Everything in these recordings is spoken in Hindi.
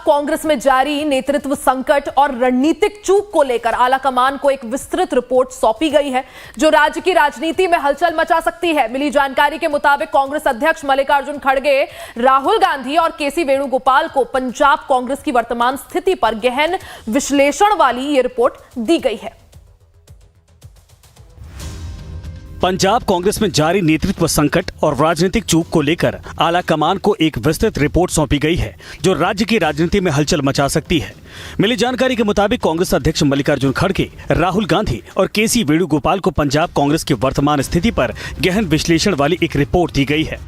कांग्रेस में जारी नेतृत्व संकट और रणनीतिक चूक को लेकर आलाकमान को एक विस्तृत रिपोर्ट सौंपी गई है जो राज्य की राजनीति में हलचल मचा सकती है। मिली जानकारी के मुताबिक कांग्रेस अध्यक्ष मल्लिकार्जुन खड़गे, राहुल गांधी और केसी वेणुगोपाल को पंजाब कांग्रेस की वर्तमान स्थिति पर गहन विश्लेषण वाली यह रिपोर्ट दी गई है। पंजाब कांग्रेस में जारी नेतृत्व संकट और राजनीतिक चूक को लेकर आलाकमान को एक विस्तृत रिपोर्ट सौंपी गई है जो राज्य की राजनीति में हलचल मचा सकती है। मिली जानकारी के मुताबिक कांग्रेस अध्यक्ष मल्लिकार्जुन खड़गे, राहुल गांधी और केसी वेणुगोपाल को पंजाब कांग्रेस की वर्तमान स्थिति पर गहन विश्लेषण वाली एक रिपोर्ट दी गई है।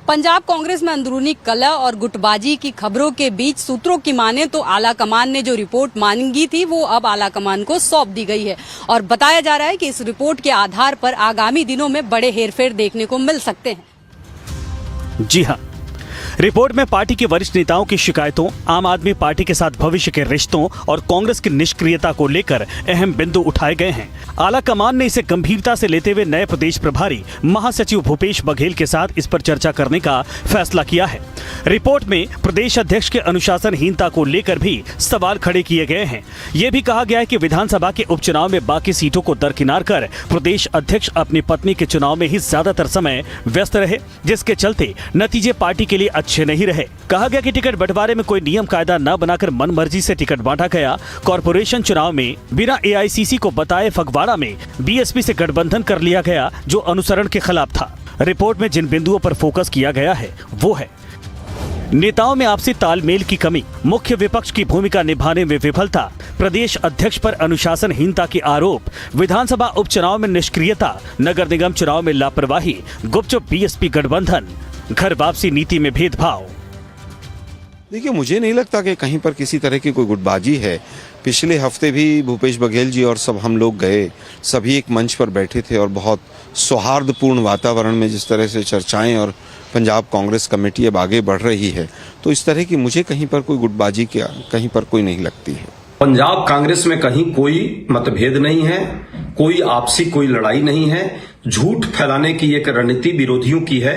पंजाब कांग्रेस में अंदरूनी कलह और गुटबाजी की खबरों के बीच सूत्रों की माने तो आलाकमान ने जो रिपोर्ट मांगी थी वो अब आलाकमान को सौंप दी गई है और बताया जा रहा है कि इस रिपोर्ट के आधार पर आगामी दिनों में बड़े हेरफेर देखने को मिल सकते हैं। जी हां, रिपोर्ट में पार्टी के वरिष्ठ नेताओं की शिकायतों, आम आदमी पार्टी के साथ भविष्य के रिश्तों और कांग्रेस की निष्क्रियता को लेकर अहम बिंदु उठाए गए हैं। आलाकमान ने इसे गंभीरता से लेते हुए नए प्रदेश प्रभारी महासचिव भूपेश बघेल के साथ इस पर चर्चा करने का फैसला किया है। रिपोर्ट में प्रदेश अध्यक्ष के अनुशासनहीनता को लेकर भी सवाल खड़े किए गए हैं। ये भी कहा गया है कि विधानसभा के उपचुनाव में बाकी सीटों को दरकिनार कर प्रदेश अध्यक्ष अपनी पत्नी के चुनाव में ही ज्यादातर समय व्यस्त रहे, जिसके चलते नतीजे पार्टी के लिए अच्छे नहीं रहे। कहा गया कि टिकट बंटवारे में कोई नियम कायदा न बनाकर मनमर्जी से टिकट बांटा गया। कॉर्पोरेशन चुनाव में बिना एआईसीसी को बताए फगवाड़ा में बीएसपी से गठबंधन कर लिया गया जो अनुसरण के खिलाफ था। रिपोर्ट में जिन बिंदुओं पर फोकस किया गया है वो है नेताओं में आपसी तालमेल की कमी, मुख्य विपक्ष की भूमिका निभाने में विफलता, प्रदेश अध्यक्ष पर अनुशासनहीनता के आरोप, विधानसभा उपचुनाव में निष्क्रियता, नगर निगम चुनाव में लापरवाही, गुपचुप बीएसपी गठबंधन, घर वापसी नीति में भेदभाव। देखिए, मुझे नहीं लगता कि कहीं पर किसी तरह की कोई गुटबाजी है। पिछले हफ्ते भी भूपेश बघेल जी और सब हम लोग गए, सभी एक मंच पर बैठे थे और बहुत सौहार्दपूर्ण वातावरण में जिस तरह से चर्चाएं और पंजाब कांग्रेस कमेटी अब आगे बढ़ रही है, तो इस तरह की मुझे कहीं पर कोई गुटबाजी क्या कहीं पर कोई नहीं लगती है। पंजाब कांग्रेस में कहीं कोई मतभेद नहीं है, कोई आपसी कोई लड़ाई नहीं है। झूठ फैलाने की एक रणनीति विरोधियों की है,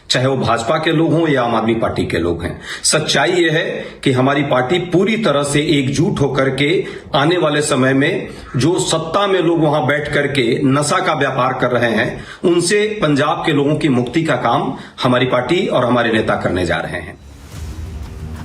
चाहे वो भाजपा के लोग हों या आम आदमी पार्टी के लोग हैं। सच्चाई ये है कि हमारी पार्टी पूरी तरह से एकजुट होकर के आने वाले समय में जो सत्ता में लोग वहां बैठ करके नशा का व्यापार कर रहे हैं, उनसे पंजाब के लोगों की मुक्ति का काम हमारी पार्टी और हमारे नेता करने जा रहे हैं।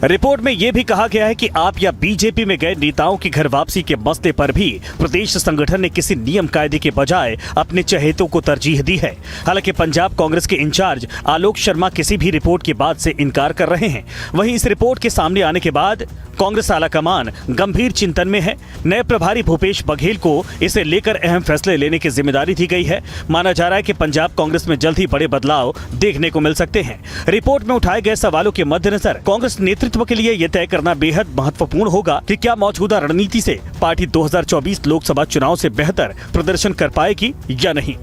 रिपोर्ट में यह भी कहा गया है कि आप या बीजेपी में गए नेताओं की घर वापसी के मसले पर भी प्रदेश संगठन ने किसी नियम कायदे के बजाय अपने चहेतों को तरजीह दी है। हालांकि पंजाब कांग्रेस के इंचार्ज आलोक शर्मा किसी भी रिपोर्ट की बात से इनकार कर रहे हैं। वहीं इस रिपोर्ट के सामने आने के बाद कांग्रेस आलाकमान गंभीर चिंतन में है। नए प्रभारी भूपेश बघेल को इसे लेकर अहम फैसले लेने की जिम्मेदारी दी गई है। माना जा रहा है कि पंजाब कांग्रेस में जल्द ही बड़े बदलाव देखने को मिल सकते हैं। रिपोर्ट में उठाए गए सवालों के मद्देनजर कांग्रेस नेतृत्व के लिए यह तय करना बेहद महत्वपूर्ण होगा कि क्या मौजूदा रणनीति से पार्टी 2024 लोकसभा चुनाव से बेहतर प्रदर्शन कर पाएगी या नहीं।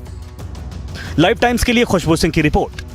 लाइव टाइम्स के लिए खुशबू सिंह की रिपोर्ट।